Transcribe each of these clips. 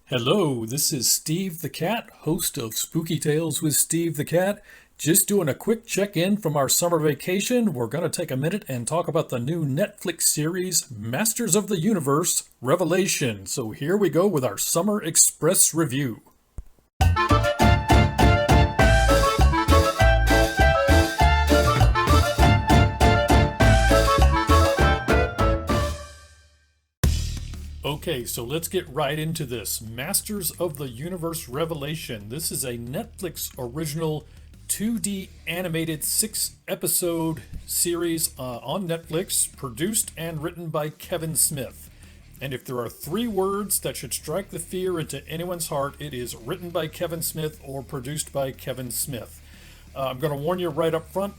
Hello, this is Steve the Cat, host of Spooky Tales with Steve the Cat. Just doing a quick check-in from our summer vacation. We're going to take a minute and talk about the new Netflix series, Masters of the Universe Revelation. So here we go with our Summer Express review. Okay, so let's get right into this. Masters of the Universe Revelation. This is a Netflix original 2D animated 6-episode series on Netflix, produced and written by Kevin Smith. And if there are 3 words that should strike the fear into anyone's heart, it is written by Kevin Smith or produced by Kevin Smith. I'm going to warn you right up front.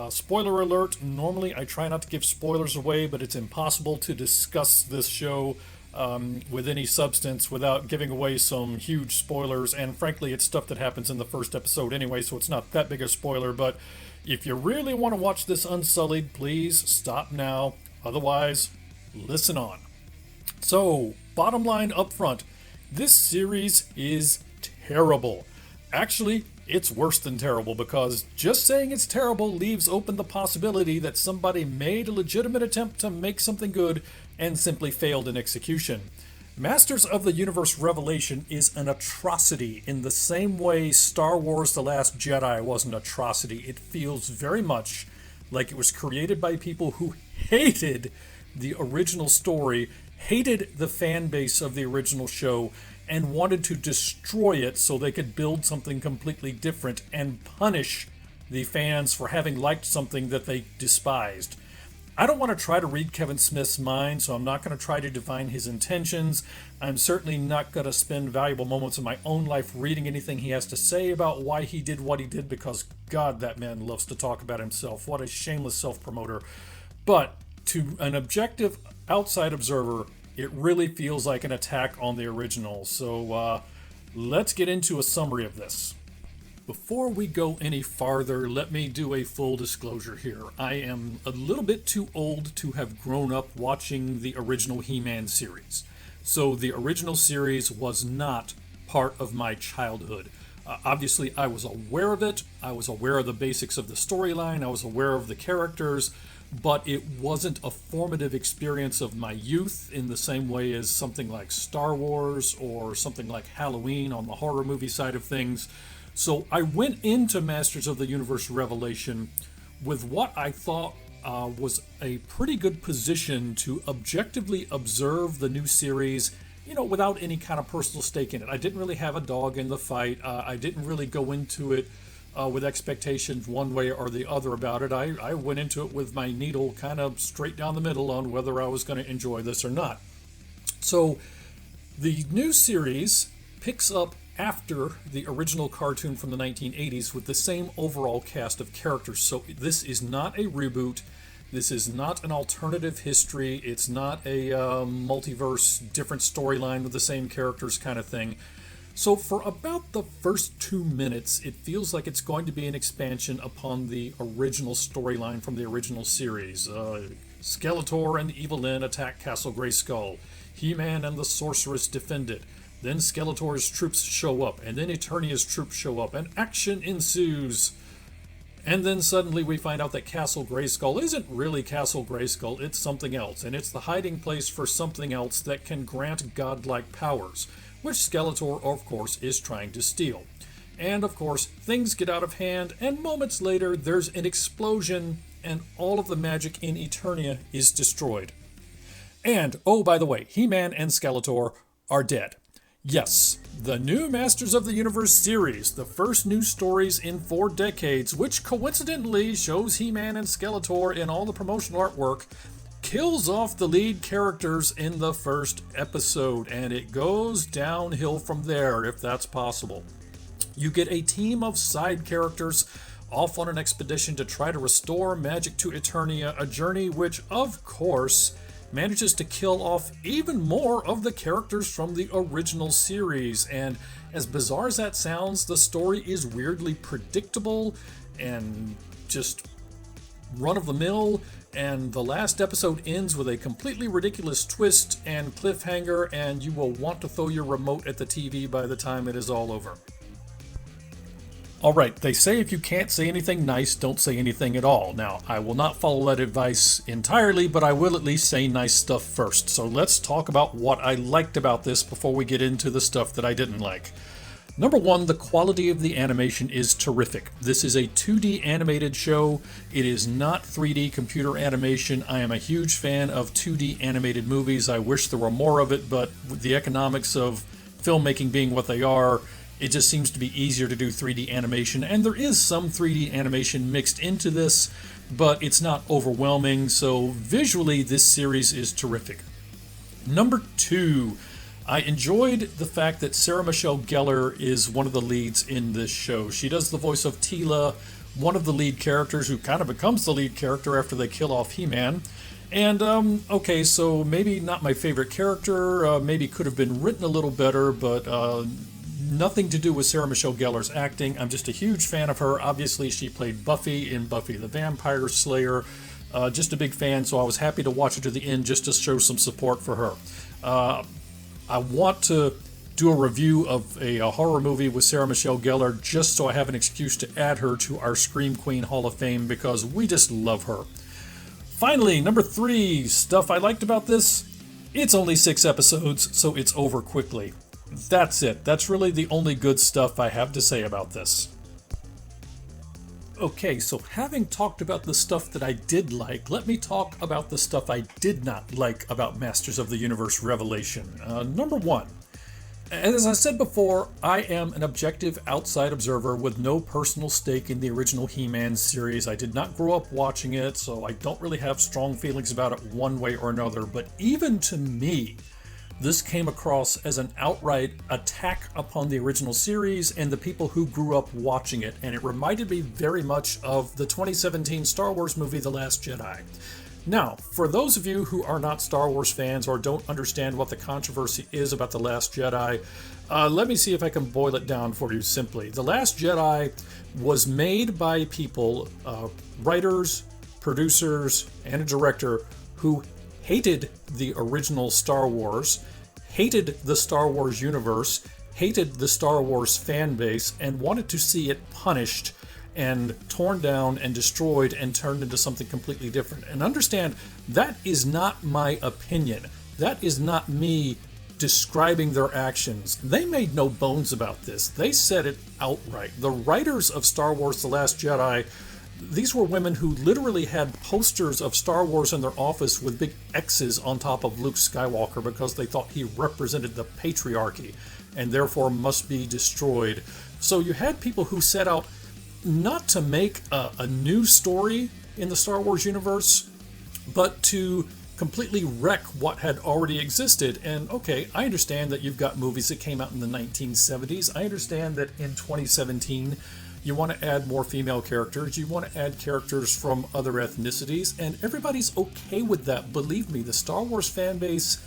Spoiler alert, normally I try not to give spoilers away, but it's impossible to discuss this show with any substance without giving away some huge spoilers, and frankly it's stuff that happens in the first episode anyway, so it's not that big a spoiler. But if you really want to watch this unsullied, please stop now. Otherwise, listen on. So, bottom line up front, this series is terrible. Actually, it's worse than terrible, because just saying it's terrible leaves open the possibility that somebody made a legitimate attempt to make something good and simply failed in execution. Masters of the Universe Revelation is an atrocity in the same way Star Wars The Last Jedi was an atrocity. It feels very much like it was created by people who hated the original story, hated the fan base of the original show, and wanted to destroy it so they could build something completely different and punish the fans for having liked something that they despised. I don't want to try to read Kevin Smith's mind, so I'm not going to try to divine his intentions. I'm certainly not going to spend valuable moments of my own life reading anything he has to say about why he did what he did, because God, that man loves to talk about himself. What a shameless self-promoter. But to an objective outside observer, it really feels like an attack on the original. So let's get into a summary of this. Before we go any farther, let me do a full disclosure here. I am a little bit too old to have grown up watching the original He-Man series. So the original series was not part of my childhood. Obviously, I was aware of it. I was aware of the basics of the storyline. I was aware of the characters. But it wasn't a formative experience of my youth in the same way as something like Star Wars or something like Halloween on the horror movie side of things. So I went into Masters of the Universe Revelation with what I thought was a pretty good position to objectively observe the new series, without any kind of personal stake in it. I didn't really have a dog in the fight. I didn't really go into it with expectations one way or the other about it. I went into it with my needle kind of straight down the middle on whether I was going to enjoy this or not. So the new series picks up after the original cartoon from the 1980s with the same overall cast of characters. So this is not a reboot. This is not an alternative history. It's not a multiverse, different storyline with the same characters kind of thing. So for about the first 2 minutes, it feels like it's going to be an expansion upon the original storyline from the original series. Skeletor and the Evil-Lyn attack Castle Grayskull. He-Man and the Sorceress defend it. Then Skeletor's troops show up, and then Eternia's troops show up, and action ensues. And then suddenly we find out that Castle Grayskull isn't really Castle Grayskull, it's something else, and it's the hiding place for something else that can grant godlike powers, which Skeletor, of course, is trying to steal. And, of course, things get out of hand, and moments later there's an explosion, and all of the magic in Eternia is destroyed. And, oh, by the way, He-Man and Skeletor are dead. Yes, the new Masters of the Universe series, the first new stories in 4 decades, which coincidentally shows He-Man and Skeletor in all the promotional artwork, kills off the lead characters in the first episode, and it goes downhill from there, if that's possible. You get a team of side characters off on an expedition to try to restore magic to Eternia, a journey which, of course, manages to kill off even more of the characters from the original series. And as bizarre as that sounds, the story is weirdly predictable and just run-of-the-mill, and the last episode ends with a completely ridiculous twist and cliffhanger, and you will want to throw your remote at the TV by the time it is all over. Alright, they say if you can't say anything nice, don't say anything at all. Now, I will not follow that advice entirely, but I will at least say nice stuff first. So let's talk about what I liked about this before we get into the stuff that I didn't like. Number one, the quality of the animation is terrific. This is a 2D animated show. It is not 3D computer animation. I am a huge fan of 2D animated movies. I wish there were more of it, but with the economics of filmmaking being what they are, it just seems to be easier to do 3D animation, and there is some 3D animation mixed into this, but it's not overwhelming, so visually this series is terrific. Number two, I enjoyed the fact that Sarah Michelle Gellar is one of the leads in this show. She does the voice of Teela, one of the lead characters who kind of becomes the lead character after they kill off He-Man. And, okay, so maybe not my favorite character, maybe could have been written a little better, but nothing to do with Sarah Michelle Gellar's acting. I'm just a huge fan of her. Obviously, she played Buffy in Buffy the Vampire Slayer. Just a big fan, so I was happy to watch it to the end just to show some support for her. I want to do a review of a horror movie with Sarah Michelle Gellar just so I have an excuse to add her to our Scream Queen Hall of Fame because we just love her. Finally, number three, stuff I liked about this. It's only 6 episodes, so it's over quickly. That's it. That's really the only good stuff I have to say about this. Okay, so having talked about the stuff that I did like, let me talk about the stuff I did not like about Masters of the Universe Revelation. Number one, as I said before, I am an objective outside observer with no personal stake in the original He-Man series. I did not grow up watching it, so I don't really have strong feelings about it one way or another, but even to me, this came across as an outright attack upon the original series and the people who grew up watching it, and it reminded me very much of the 2017 Star Wars movie, The Last Jedi. Now, for those of you who are not Star Wars fans or don't understand what the controversy is about The Last Jedi, let me see if I can boil it down for you simply. The Last Jedi was made by people, writers, producers, and a director who hated the original Star Wars, hated the Star Wars universe, hated the Star Wars fan base, and wanted to see it punished and torn down and destroyed and turned into something completely different. And understand, that is not my opinion. That is not me describing their actions. They made no bones about this. They said it outright. The writers of Star Wars The Last Jedi, these were women who literally had posters of Star Wars in their office with big X's on top of Luke Skywalker because they thought he represented the patriarchy and therefore must be destroyed. So you had people who set out not to make a new story in the Star Wars universe, but to completely wreck what had already existed. And okay, I understand that you've got movies that came out in the 1970s. I understand that in 2017, you want to add more female characters, you want to add characters from other ethnicities, and everybody's okay with that. Believe me, the Star Wars fan base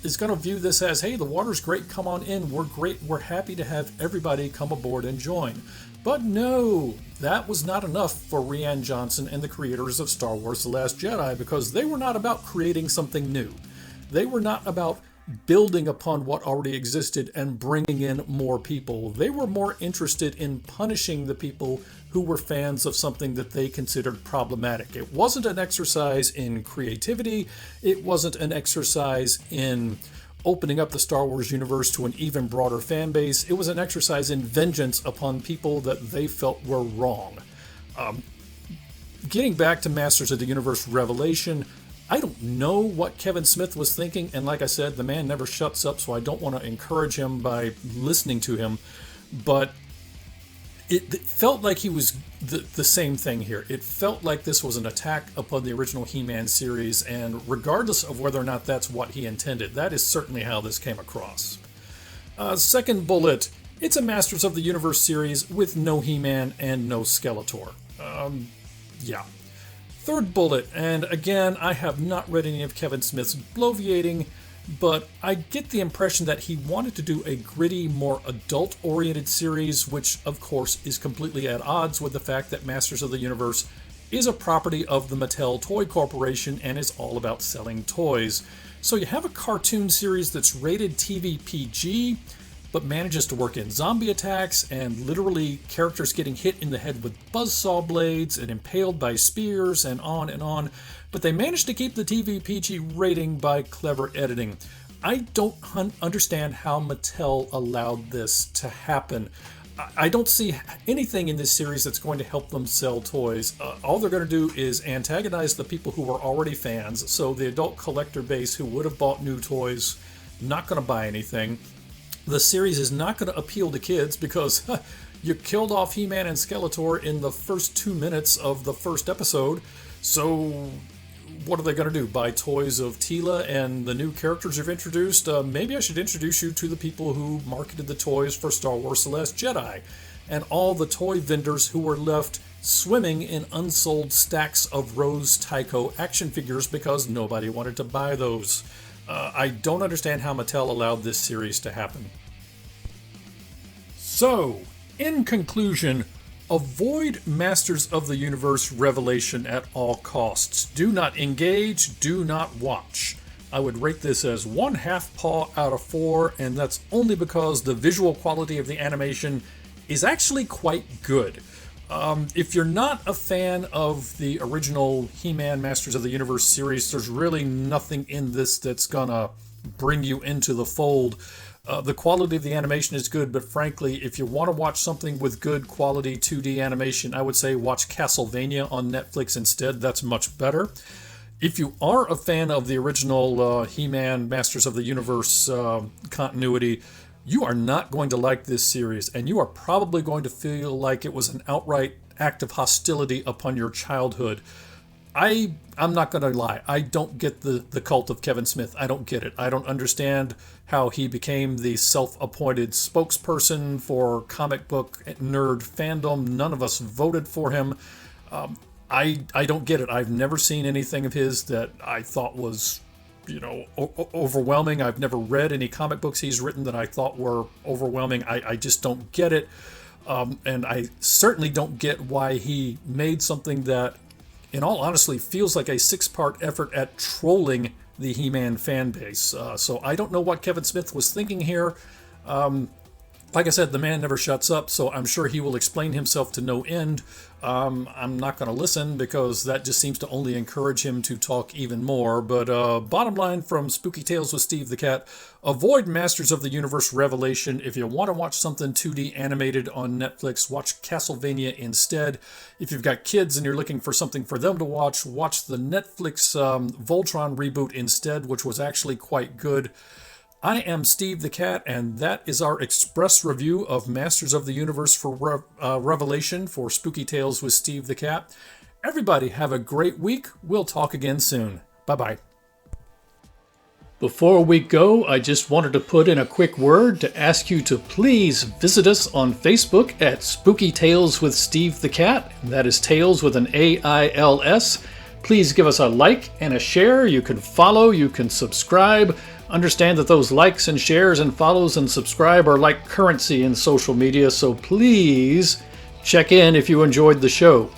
is going to view this as, hey, the water's great, come on in, we're great, we're happy to have everybody come aboard and join. But no, that was not enough for Rian Johnson and the creators of Star Wars The Last Jedi, because they were not about creating something new. They were not about building upon what already existed and bringing in more people. They were more interested in punishing the people who were fans of something that they considered problematic. It wasn't an exercise in creativity. It wasn't an exercise in opening up the Star Wars universe to an even broader fan base. It was an exercise in vengeance upon people that they felt were wrong. Getting back to Masters of the Universe Revelation, I don't know what Kevin Smith was thinking, and like I said, the man never shuts up, so I don't want to encourage him by listening to him, but it felt like he was the same thing here. It felt like this was an attack upon the original He-Man series, and regardless of whether or not that's what he intended, that is certainly how this came across. Second bullet, it's a Masters of the Universe series with no He-Man and no Skeletor. Yeah. Third bullet, and again, I have not read any of Kevin Smith's bloviating, but I get the impression that he wanted to do a gritty, more adult-oriented series, which, of course, is completely at odds with the fact that Masters of the Universe is a property of the Mattel Toy Corporation and is all about selling toys. So you have a cartoon series that's rated TV PG, but manages to work in zombie attacks and literally characters getting hit in the head with buzzsaw blades and impaled by spears and on and on. But they managed to keep the TV PG rating by clever editing. I don't understand how Mattel allowed this to happen. I don't see anything in this series that's going to help them sell toys. All they're going to do is antagonize the people who are already fans. So the adult collector base who would have bought new toys, not going to buy anything. The series is not going to appeal to kids because you killed off He-Man and Skeletor in the first 2 minutes of the first episode. So what are they going to do? Buy toys of Teela and the new characters you've introduced? Maybe I should introduce you to the people who marketed the toys for Star Wars The Last Jedi and all the toy vendors who were left swimming in unsold stacks of Rose Tycho action figures because nobody wanted to buy those. I don't understand how Mattel allowed this series to happen. So, in conclusion, avoid Masters of the Universe Revelation at all costs. Do not engage, do not watch. I would rate this as 1/2 paw out of 4, and that's only because the visual quality of the animation is actually quite good. If you're not a fan of the original He-Man Masters of the Universe series, there's really nothing in this that's gonna bring you into the fold. The quality of the animation is good, but frankly, if you want to watch something with good quality 2D animation, I would say watch Castlevania on Netflix instead. That's much better. If you are a fan of the original He-Man Masters of the Universe continuity, you are not going to like this series, and you are probably going to feel like it was an outright act of hostility upon your childhood. I'm not going to lie. I don't get the cult of Kevin Smith. I don't get it. I don't understand how he became the self-appointed spokesperson for comic book nerd fandom. None of us voted for him. I don't get it. I've never seen anything of his that I thought was, overwhelming. I've never read any comic books he's written that I thought were overwhelming. I just don't get it. And I certainly don't get why he made something that, in all honesty, feels like a 6-part effort at trolling the He-Man fan base. So I don't know what Kevin Smith was thinking here. Like I said, the man never shuts up, so I'm sure he will explain himself to no end. I'm not going to listen because that just seems to only encourage him to talk even more. But bottom line from Spooky Tales with Steve the Cat, avoid Masters of the Universe Revelation. If you want to watch something 2D animated on Netflix, watch Castlevania instead. If you've got kids and you're looking for something for them to watch the Netflix Voltron reboot instead, which was actually quite good. I am Steve the Cat, and that is our express review of Masters of the Universe for Revelation for Spooky Tales with Steve the Cat. Everybody have a great week. We'll talk again soon. Bye-bye. Before we go, I just wanted to put in a quick word to ask you to please visit us on Facebook at Spooky Tales with Steve the Cat. That is Tales with an A-I-L-S. Please give us a like and a share. You can follow, you can subscribe. Understand that those likes and shares and follows and subscribe are like currency in social media, so please check in if you enjoyed the show.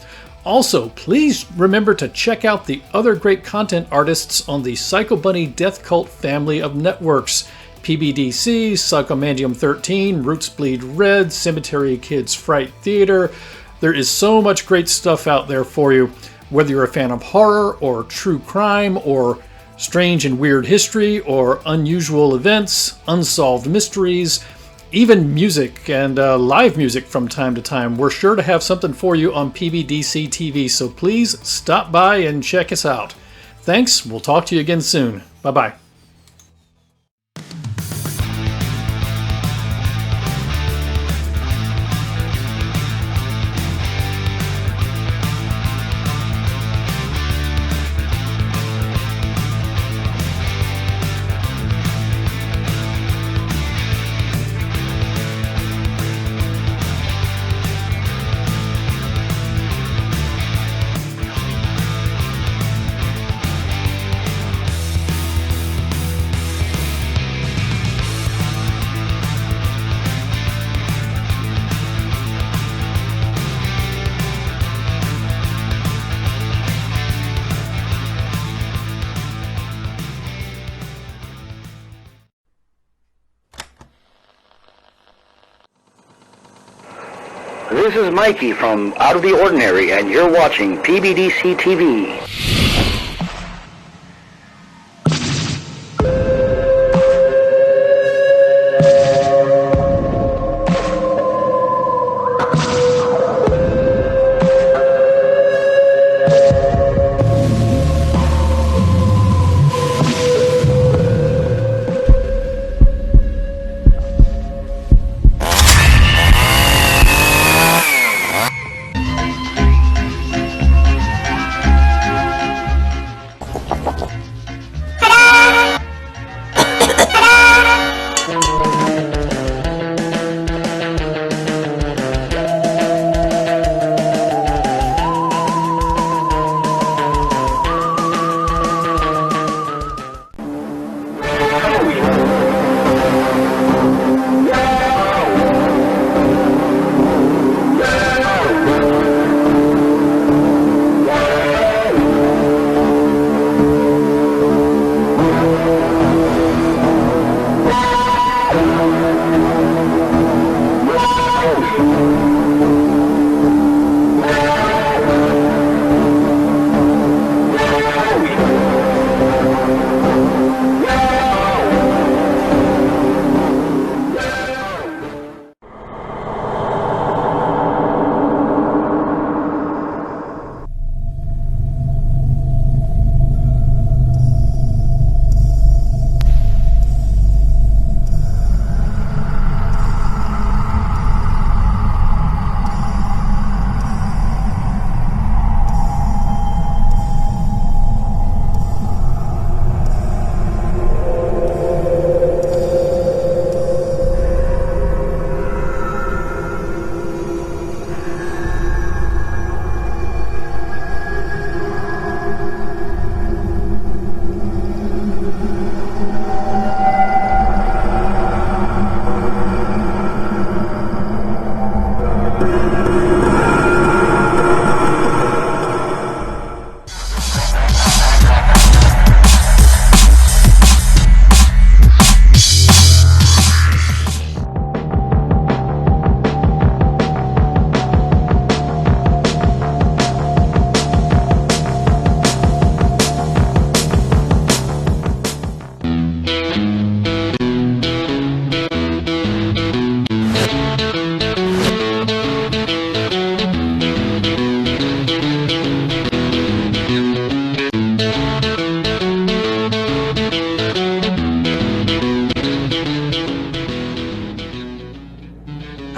Also, please remember to check out the other great content artists on the Psycho Bunny Death Cult family of networks. PBDC, Psychomandium 13, Roots Bleed Red, Cemetery Kids Fright Theater. There is so much great stuff out there for you. Whether you're a fan of horror or true crime or strange and weird history or unusual events, unsolved mysteries, even music and live music from time to time, we're sure to have something for you on PBDC TV, so please stop by and check us out. Thanks, we'll talk to you again soon. Bye-bye. This is Mikey from Out of the Ordinary, and you're watching PBDC TV.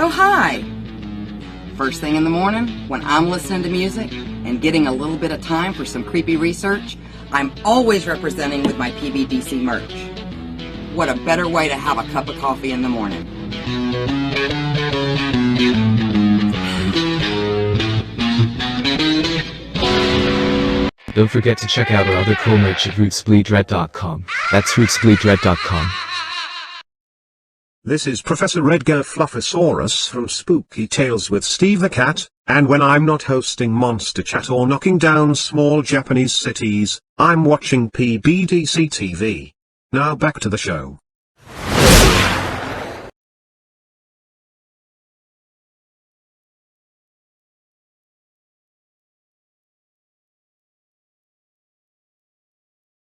Oh, hi! First thing in the morning, when I'm listening to music and getting a little bit of time for some creepy research, I'm always representing with my PBDC merch. What a better way to have a cup of coffee in the morning. Don't forget to check out our other cool merch at rootsbleedred.com. That's rootsbleedred.com. This is Professor Edgar Fluffosaurus from Spooky Tales with Steve the Cat, and when I'm not hosting Monster Chat or knocking down small Japanese cities, I'm watching PBDC TV. Now back to the show.